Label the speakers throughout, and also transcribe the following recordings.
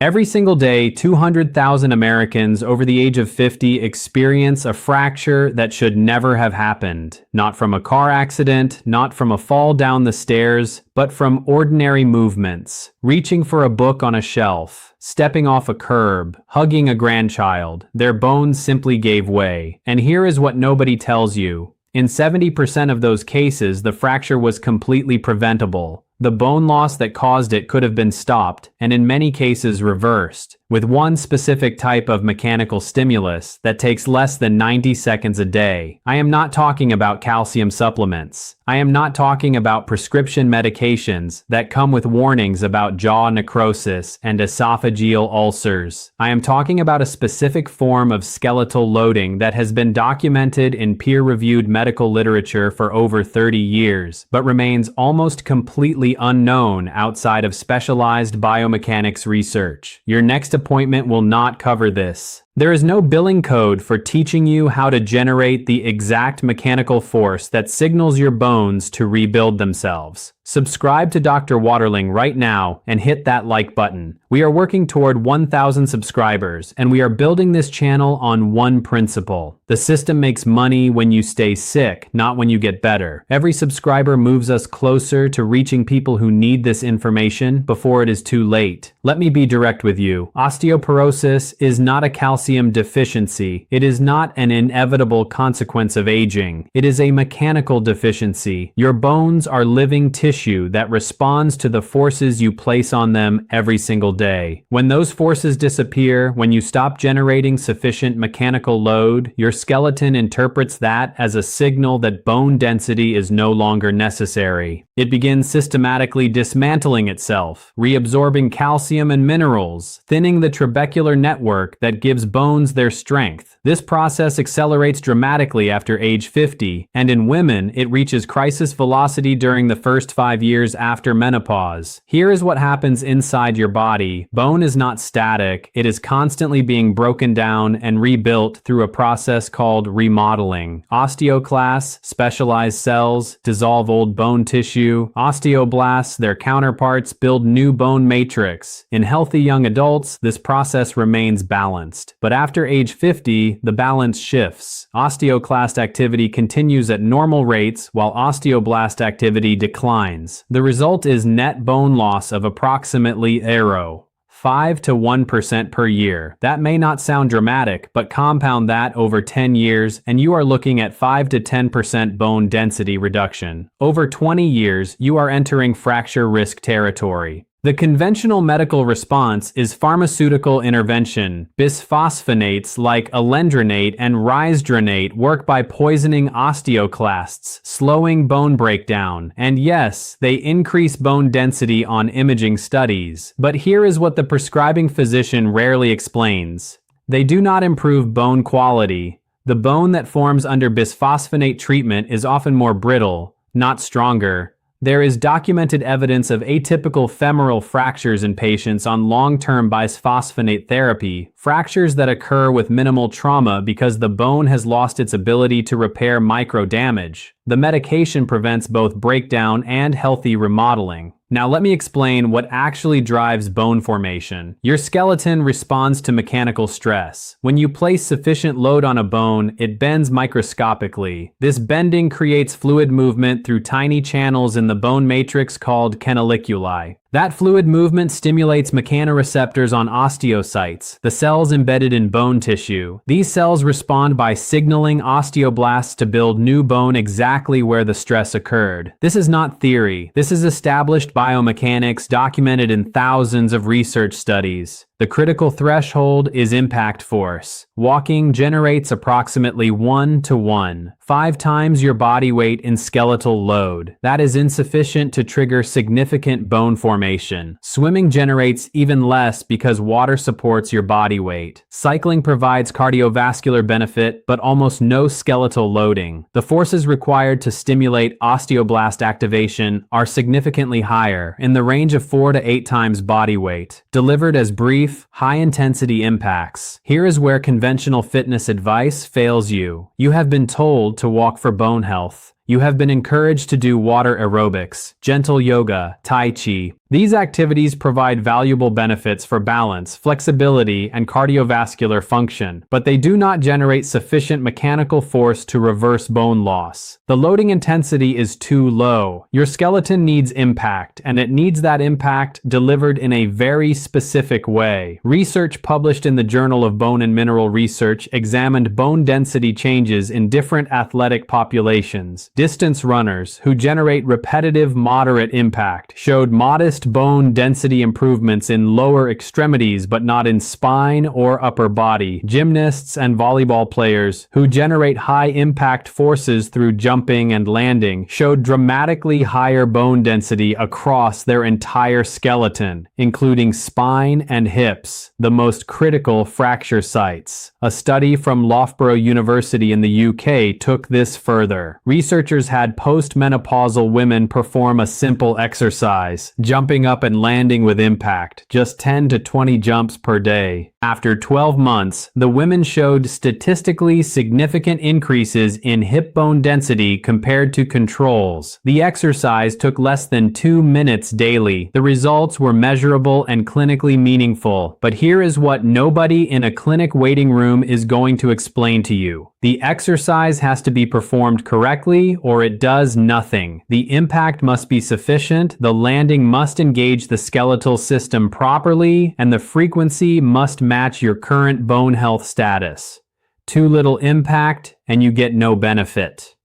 Speaker 1: Every single day, 200,000 Americans over the age of 50 experience a fracture that should never have happened. Not from a car accident, not from a fall down the stairs, but from ordinary movements. Reaching for a book on a shelf, stepping off a curb, hugging a grandchild. Their bones simply gave way. And here is what nobody tells you. In 70% of those cases, the fracture was completely preventable. The bone loss that caused it could have been stopped, and in many cases reversed, with one specific type of mechanical stimulus that takes less than 90 seconds a day. I am not talking about calcium supplements. I am not talking about prescription medications that come with warnings about jaw necrosis and esophageal ulcers. I am talking about a specific form of skeletal loading that has been documented in peer-reviewed medical literature for over 30 years, but remains almost completely unknown outside of specialized biomechanics research. Your next appointment will not cover this. There is no billing code for teaching you how to generate the exact mechanical force that signals your bones to rebuild themselves. Subscribe to Dr. Waterling right now and hit that like button. We are working toward 1,000 subscribers, and we are building this channel on one principle. The system makes money when you stay sick, not when you get better. Every subscriber moves us closer to reaching people who need this information before it is too late. Let me be direct with you. Osteoporosis is not a calcium deficiency. It is not an inevitable consequence of aging. It is a mechanical deficiency. Your bones are living tissue that responds to the forces you place on them every single day. When those forces disappear, when you stop generating sufficient mechanical load, your skeleton interprets that as a signal that bone density is no longer necessary. It begins systematically dismantling itself, reabsorbing calcium and minerals, thinning the trabecular network that gives bones their strength. This process accelerates dramatically after age 50, and in women, it reaches crisis velocity during the first 5 years after menopause. Here is what happens inside your body. Bone is not static. It is constantly being broken down and rebuilt through a process called remodeling. Osteoclasts, specialized cells, dissolve old bone tissue. Osteoblasts, their counterparts, build new bone matrix. In healthy young adults, this process remains balanced. But after age 50, the balance shifts. Osteoclast activity continues at normal rates while osteoblast activity declines. The result is net bone loss of approximately 5 to 1% per year. That may not sound dramatic, but compound that over 10 years and you are looking at 5 to 10% bone density reduction. Over 20 years, you are entering fracture risk territory. The conventional medical response is pharmaceutical intervention. Bisphosphonates like alendronate and risdronate work by poisoning osteoclasts, slowing bone breakdown, and yes, they increase bone density on imaging studies. But here is what the prescribing physician rarely explains. They do not improve bone quality. The bone that forms under bisphosphonate treatment is often more brittle, not stronger. There is documented evidence of atypical femoral fractures in patients on long-term bisphosphonate therapy, fractures that occur with minimal trauma because the bone has lost its ability to repair microdamage. The medication prevents both breakdown and healthy remodeling. Now let me explain what actually drives bone formation. Your skeleton responds to mechanical stress. When you place sufficient load on a bone, it bends microscopically. This bending creates fluid movement through tiny channels in the bone matrix called canaliculi. That fluid movement stimulates mechanoreceptors on osteocytes, the cells embedded in bone tissue. These cells respond by signaling osteoblasts to build new bone exactly where the stress occurred. This is not theory. This is established biomechanics documented in thousands of research studies. The critical threshold is impact force. Walking generates approximately 1:1, 5 times your body weight in skeletal load. That is insufficient to trigger significant bone formation. Swimming generates even less because water supports your body weight. Cycling provides cardiovascular benefit, but almost no skeletal loading. The forces required to stimulate osteoblast activation are significantly higher, in the range of 4 to 8 times body weight, delivered as brief, high-intensity impacts. Here is where conventional fitness advice fails you. You have been told to walk for bone health. You have been encouraged to do water aerobics, gentle yoga, tai chi. These activities provide valuable benefits for balance, flexibility, and cardiovascular function, but they do not generate sufficient mechanical force to reverse bone loss. The loading intensity is too low. Your skeleton needs impact, and it needs that impact delivered in a very specific way. Research published in the Journal of Bone and Mineral Research examined bone density changes in different athletic populations. Distance runners, who generate repetitive moderate impact, showed modest bone density improvements in lower extremities but not in spine or upper body. Gymnasts and volleyball players, who generate high impact forces through jumping and landing, showed dramatically higher bone density across their entire skeleton, including spine and hips, the most critical fracture sites. A study from Loughborough University in the UK took this further. Researchers had postmenopausal women perform a simple exercise, jumping up and landing with impact, just 10 to 20 jumps per day. After 12 months, the women showed statistically significant increases in hip bone density compared to controls. The exercise took less than 2 minutes daily. The results were measurable and clinically meaningful, but here is what nobody in a clinic waiting room is going to explain to you. The exercise has to be performed correctly or it does nothing. The impact must be sufficient, the landing must engage the skeletal system properly, and the frequency must match your current bone health status. Too little impact and you get no benefit.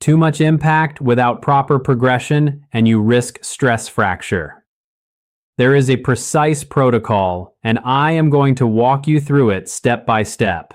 Speaker 1: Too much impact without proper progression and you risk stress fracture. There is a precise protocol, and I am going to walk you through it step by step.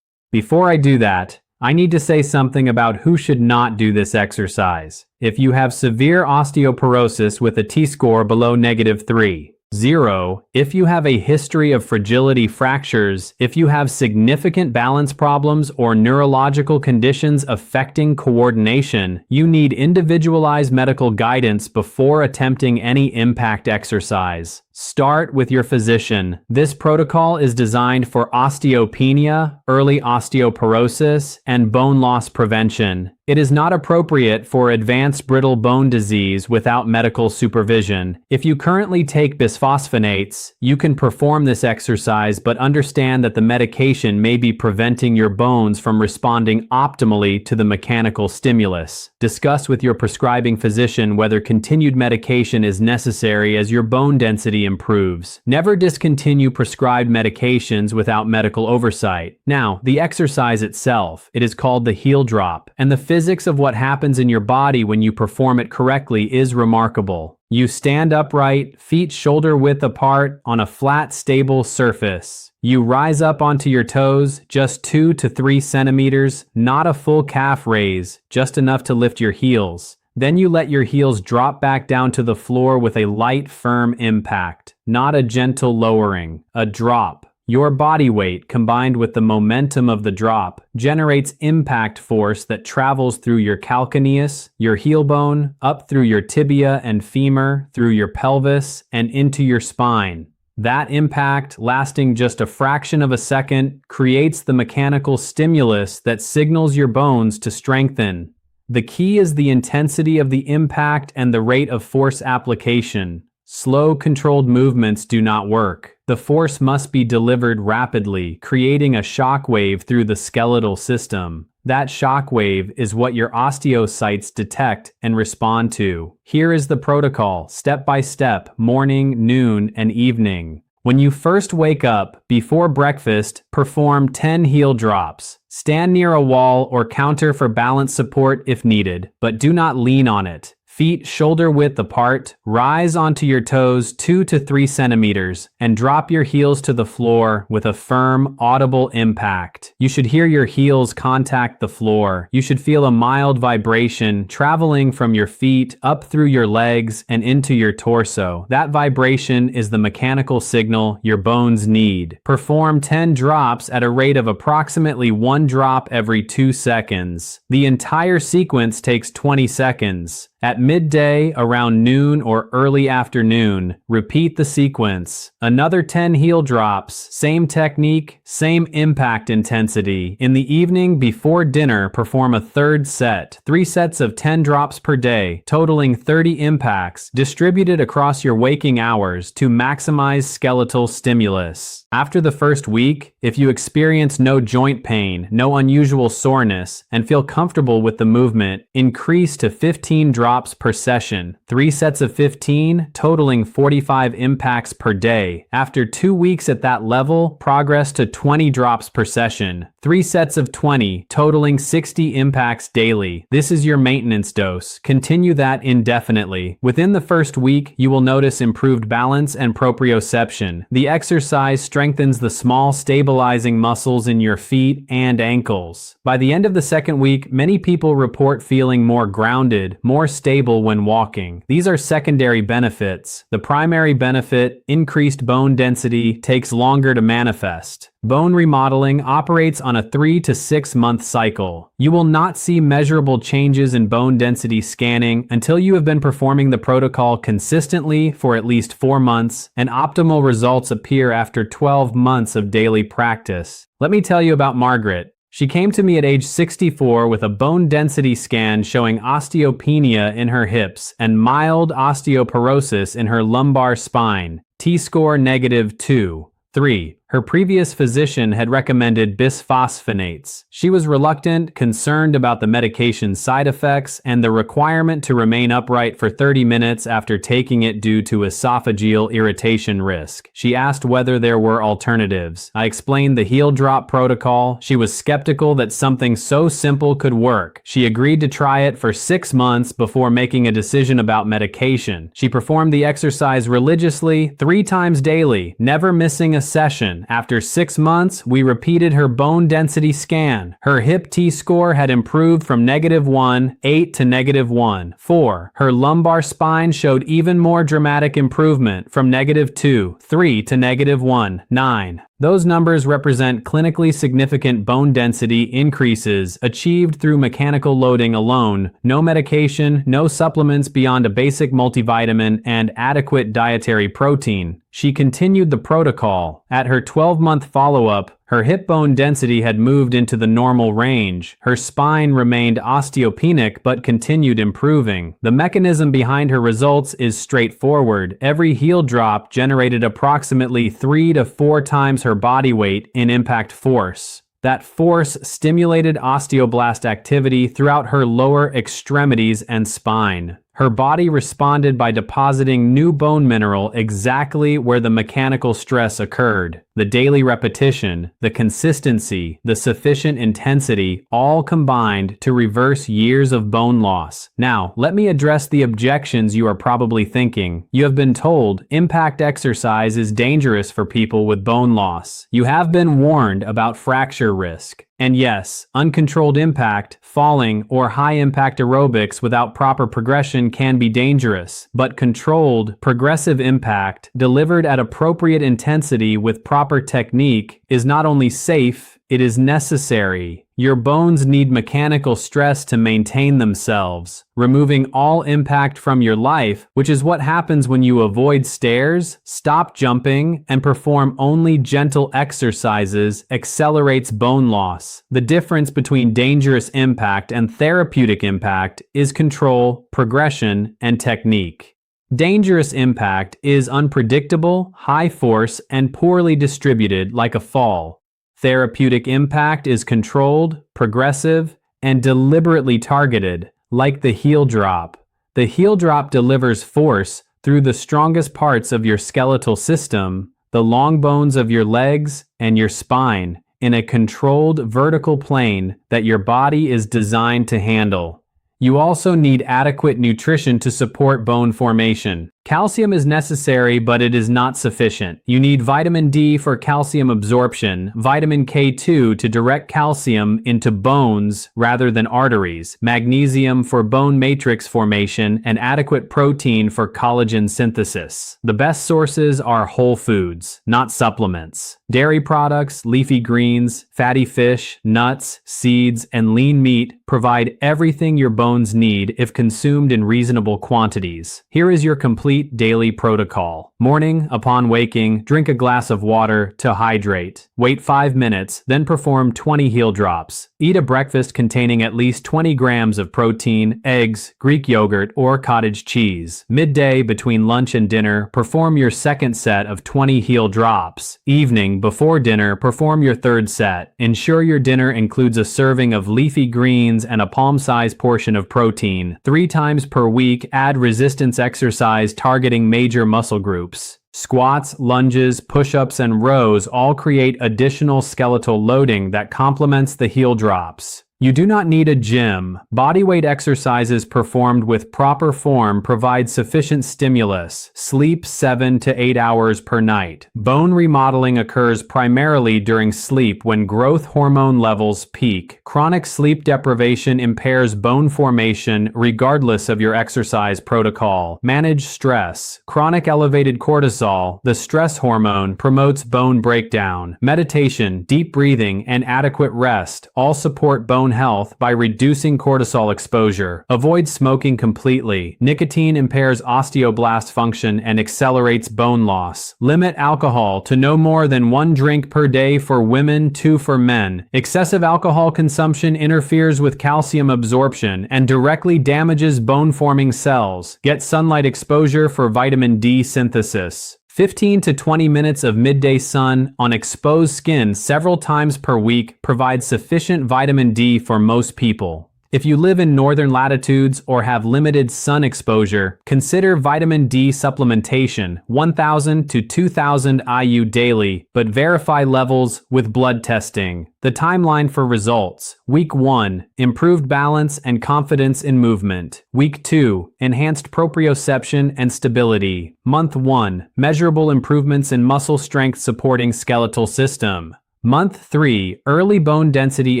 Speaker 1: Before I do that, I need to say something about who should not do this exercise. If you have severe osteoporosis with a T-score below -3, 0, if you have a history of fragility fractures, if you have significant balance problems or neurological conditions affecting coordination, you need individualized medical guidance before attempting any impact exercise. Start with your physician. This protocol is designed for osteopenia, early osteoporosis, and bone loss prevention. It is not appropriate for advanced brittle bone disease without medical supervision. If you currently take bisphosphonates, you can perform this exercise, but understand that the medication may be preventing your bones from responding optimally to the mechanical stimulus. Discuss with your prescribing physician whether continued medication is necessary as your bone density improves. Never discontinue prescribed medications without medical oversight. Now, the exercise itself, it is called the heel drop, and the physics of what happens in your body when you perform it correctly is remarkable. You stand upright, feet shoulder width apart on a flat, stable surface. You rise up onto your toes, just 2 to 3 centimeters, not a full calf raise, just enough to lift your heels. Then you let your heels drop back down to the floor with a light, firm impact, not a gentle lowering, a drop. Your body weight, combined with the momentum of the drop, generates impact force that travels through your calcaneus, your heel bone, up through your tibia and femur, through your pelvis, and into your spine. That impact, lasting just a fraction of a second, creates the mechanical stimulus that signals your bones to strengthen. The key is the intensity of the impact and the rate of force application. Slow, controlled movements do not work. The force must be delivered rapidly, creating a shock wave through the skeletal system. That shock wave is what your osteocytes detect and respond to. Here is the protocol, step by step, morning, noon, and evening. When you first wake up, before breakfast, perform 10 heel drops. Stand near a wall or counter for balance support if needed, but do not lean on it. Feet shoulder width apart, rise onto your toes 2 to 3 centimeters, and drop your heels to the floor with a firm, audible impact. You should hear your heels contact the floor. You should feel a mild vibration traveling from your feet up through your legs and into your torso. That vibration is the mechanical signal your bones need. Perform 10 drops at a rate of approximately 1 drop every 2 seconds. The entire sequence takes 20 seconds. At midday, around noon or early afternoon, repeat the sequence. Another 10 heel drops, same technique, same impact intensity. In the evening before dinner, perform a third set, 3 sets of 10 drops per day, totaling 30 impacts, distributed across your waking hours to maximize skeletal stimulus. After the first week, if you experience no joint pain, no unusual soreness, and feel comfortable with the movement, increase to 15 drops per session, 3 sets of 15, totaling 45 impacts per day. After 2 weeks at that level, progress to 20 drops per session, 3 sets of 20, totaling 60 impacts daily. This is your maintenance dose. Continue that indefinitely. Within the first week, you will notice improved balance and proprioception. The exercise strengthens the small stabilizing muscles in your feet and ankles. By the end of the second week, many people report feeling more grounded, more stable when walking. These are secondary benefits. The primary benefit, increased bone density, takes longer to manifest. Bone remodeling operates on a 3 to 6 month cycle. You will not see measurable changes in bone density scanning until you have been performing the protocol consistently for at least 4 months, and optimal results appear after 12 months of daily practice. Let me tell you about Margaret. She came to me at age 64 with a bone density scan showing osteopenia in her hips and mild osteoporosis in her lumbar spine, T-score -2. 3. Her previous physician had recommended bisphosphonates. She was reluctant, concerned about the medication's side effects, and the requirement to remain upright for 30 minutes after taking it due to esophageal irritation risk. She asked whether there were alternatives. I explained the heel drop protocol. She was skeptical that something so simple could work. She agreed to try it for 6 months before making a decision about medication. She performed the exercise religiously, 3 times daily, never missing a session. After 6 months, we repeated her bone density scan. Her hip T-score had improved from -1, 8 to -1, 4. Her lumbar spine showed even more dramatic improvement from -2, 3 to -1, 9. Those numbers represent clinically significant bone density increases achieved through mechanical loading alone, no medication, no supplements beyond a basic multivitamin, and adequate dietary protein. She continued the protocol. At her 12-month follow-up, her hip bone density had moved into the normal range. Her spine remained osteopenic but continued improving. The mechanism behind her results is straightforward. Every heel drop generated approximately 3 to 4 times her body weight in impact force. That force stimulated osteoblast activity throughout her lower extremities and spine. Her body responded by depositing new bone mineral exactly where the mechanical stress occurred. The daily repetition, the consistency, the sufficient intensity, all combined to reverse years of bone loss. Now, let me address the objections you are probably thinking. You have been told impact exercise is dangerous for people with bone loss. You have been warned about fracture risk. And yes, uncontrolled impact, falling, or high-impact aerobics without proper progression can be dangerous, but controlled, progressive impact, delivered at appropriate intensity with proper technique, is not only safe, it is necessary. Your bones need mechanical stress to maintain themselves. Removing all impact from your life, which is what happens when you avoid stairs, stop jumping, and perform only gentle exercises, accelerates bone loss. The difference between dangerous impact and therapeutic impact is control, progression, and technique. Dangerous impact is unpredictable, high force, and poorly distributed like a fall. Therapeutic impact is controlled, progressive, and deliberately targeted, like the heel drop. The heel drop delivers force through the strongest parts of your skeletal system, the long bones of your legs and your spine, in a controlled vertical plane that your body is designed to handle. You also need adequate nutrition to support bone formation. Calcium is necessary, but it is not sufficient. You need vitamin D for calcium absorption, vitamin K2 to direct calcium into bones rather than arteries, magnesium for bone matrix formation, and adequate protein for collagen synthesis. The best sources are whole foods, not supplements. Dairy products, leafy greens, fatty fish, nuts, seeds, and lean meat provide everything your bones need if consumed in reasonable quantities. Here is your complete daily protocol. Morning, upon waking, drink a glass of water to hydrate. Wait 5 minutes, then perform 20 heel drops. Eat a breakfast containing at least 20 grams of protein, eggs, Greek yogurt, or cottage cheese. Midday, between lunch and dinner, perform your second set of 20 heel drops. Evening, before dinner, perform your third set. Ensure your dinner includes a serving of leafy greens and a palm-sized portion of protein. 3 times per week, add resistance exercise targeting major muscle groups. Squats, lunges, push-ups, and rows all create additional skeletal loading that complements the heel drops. You do not need a gym. Bodyweight exercises performed with proper form provide sufficient stimulus. Sleep 7 to 8 hours per night. Bone remodeling occurs primarily during sleep when growth hormone levels peak. Chronic sleep deprivation impairs bone formation regardless of your exercise protocol. Manage stress. Chronic elevated cortisol, the stress hormone, promotes bone breakdown. Meditation, deep breathing, and adequate rest all support bone health by reducing cortisol exposure. Avoid smoking completely. Nicotine impairs osteoblast function and accelerates bone loss. Limit alcohol to no more than 1 drink per day for women, 2 for men. Excessive alcohol consumption interferes with calcium absorption and directly damages bone-forming cells. Get sunlight exposure for vitamin D synthesis. 15 to 20 minutes of midday sun on exposed skin several times per week provides sufficient vitamin D for most people. If you live in northern latitudes or have limited sun exposure, consider vitamin D supplementation 1,000 to 2,000 IU daily, but verify levels with blood testing. The timeline for results: Week 1, improved balance and confidence in movement. Week 2, enhanced proprioception and stability. Month 1, measurable improvements in muscle strength supporting skeletal system. Month 3, early bone density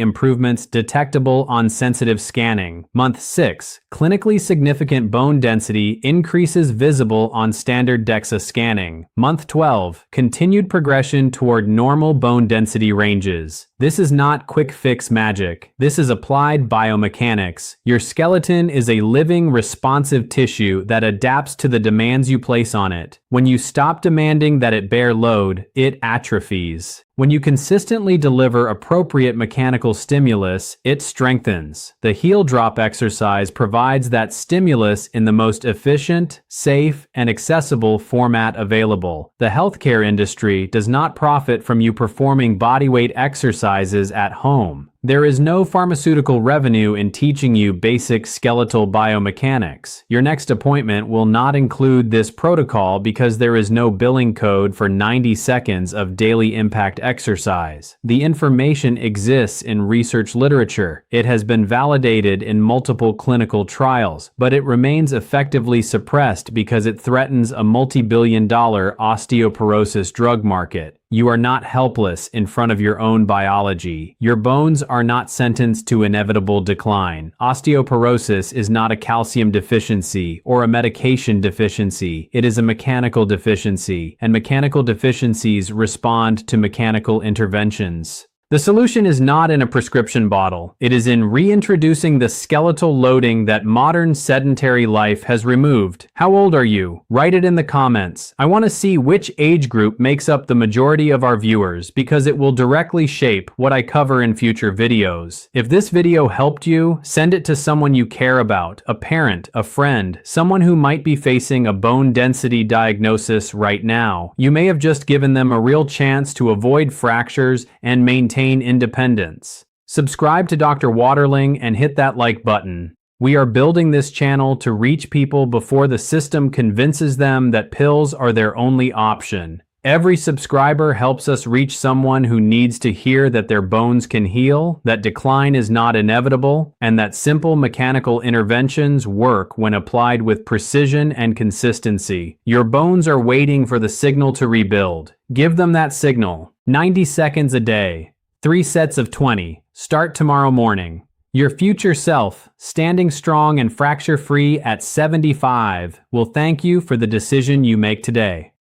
Speaker 1: improvements detectable on sensitive scanning. Month 6, clinically significant bone density increases visible on standard DEXA scanning. Month 12, continued progression toward normal bone density ranges. This is not quick fix magic. This is applied biomechanics. Your skeleton is a living, responsive tissue that adapts to the demands you place on it. When you stop demanding that it bear load, it atrophies. When you consistently deliver appropriate mechanical stimulus, it strengthens. The heel drop exercise provides that stimulus in the most efficient, safe, and accessible format available. The healthcare industry does not profit from you performing bodyweight exercises at home. There is no pharmaceutical revenue in teaching you basic skeletal biomechanics. Your next appointment will not include this protocol because there is no billing code for 90 seconds of daily impact exercise. The information exists in research literature. It has been validated in multiple clinical trials, but it remains effectively suppressed because it threatens a multi-billion-dollar osteoporosis drug market. You are not helpless in front of your own biology. Your bones are not sentenced to inevitable decline. Osteoporosis is not a calcium deficiency or a medication deficiency. It is a mechanical deficiency, and mechanical deficiencies respond to mechanical interventions. The solution is not in a prescription bottle. It is in reintroducing the skeletal loading that modern sedentary life has removed. How old are you? Write it in the comments. I want to see which age group makes up the majority of our viewers because it will directly shape what I cover in future videos. If this video helped you, send it to someone you care about, a parent, a friend, someone who might be facing a bone density diagnosis right now. You may have just given them a real chance to avoid fractures and maintain independence. Subscribe to Dr. Waterling and hit that like button. We are building this channel to reach people before the system convinces them that pills are their only option. Every subscriber helps us reach someone who needs to hear that their bones can heal, that decline is not inevitable, and that simple mechanical interventions work when applied with precision and consistency. Your bones are waiting for the signal to rebuild. Give them that signal. 90 seconds a day. 3 sets of 20. Start tomorrow morning. Your future self, standing strong and fracture-free at 75, will thank you for the decision you make today.